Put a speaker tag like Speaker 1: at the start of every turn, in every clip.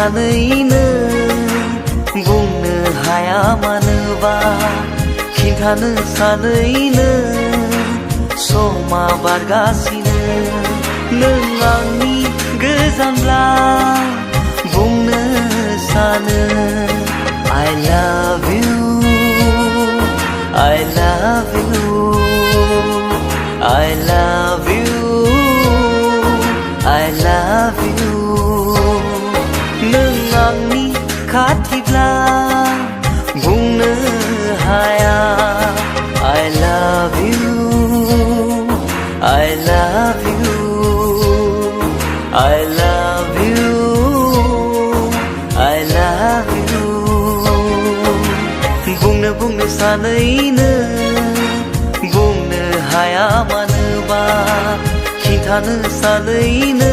Speaker 1: सानैनो बुंनो हाया मानोबा खिन्थानो सानैनो समा बारगासिनो नों आंनि गोजानब्ला बुंनो सानो I love you I love you I love you I love you नों आंनि खाथिब्ला बुंनो हाया I love you I love you I love you I love you बुंनो सानैनो बुंनो हाया मानोबा खिन्थानो सानैनो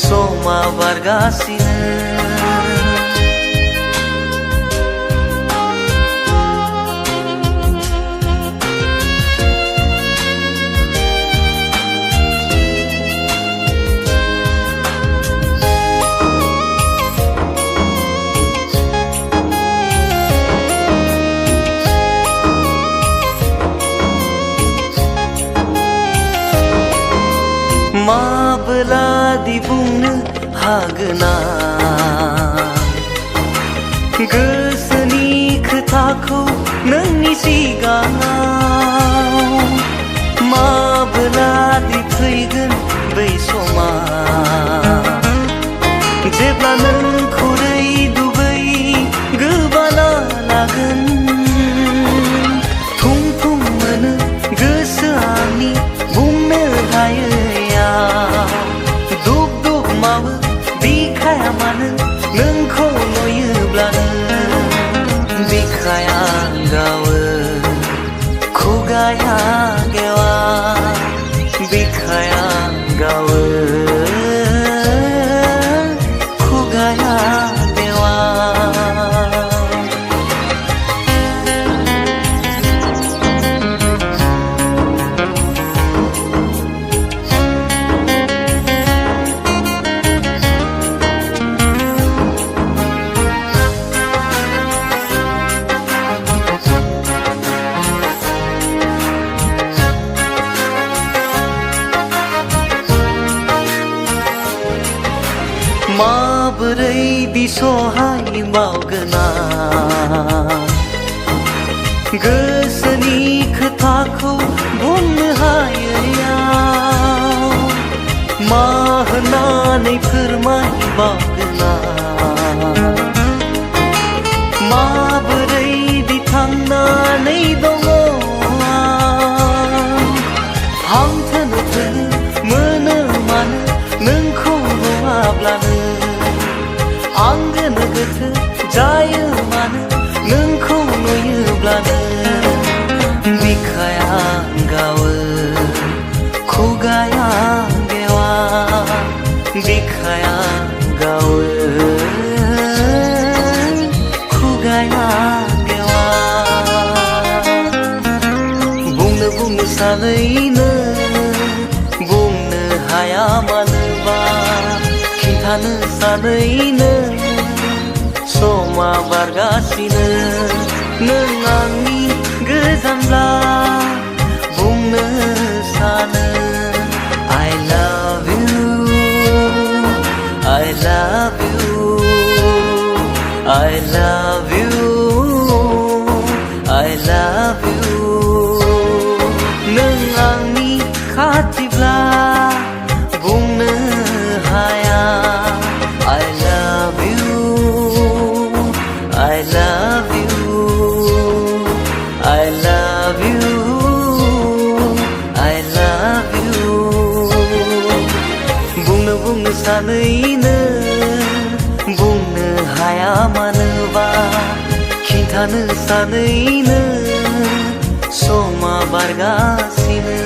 Speaker 1: समा बारगासिनो माब्लादि बुंनो हागोना गोसोनि खोथाखौ नोंनि सिगाङाव माब्लादि फैगोन बै समा जेब्ला नोंखौ दुबै गोबाना लागोन थुम थुम मोनो गोसो आंनि बुंनो हायो दुब दुब मावो बिखाया मानो नोंखौ नुयोब्लानो बिखाया गावो खुगाया गेवा बिखाया गावो खुगाया गेवा माबोरै बिसहाय बावगोना गोसोनि खोथाखौ बुंनो हायैयाव मा होननानै फोरमायबावगोना माबोरै थांनानै दङ हां थोनो मोनो मानो नोंखौ नुवाब्लानो आंगोनो गोथो जायो मानो नोंखौ नुयोब्लानो बिखाया गावो खुगाया गेवा बिखाया गावो खुगाया गेवा बुंनो सानैनो बुंनो हाया मानोबा खिन्थानो सानैनो समा बारगासिनो नों आंनि गोजानब्ला बुंनो सानो I love you I love you I love you I love you नों आंनि खाथिब्ला बुंनो हाया I love you I love you I love you I love you बुंनो सानैनो बुंनो हाया मानोबा खिन्थानो सानैनो समा बारगासिनो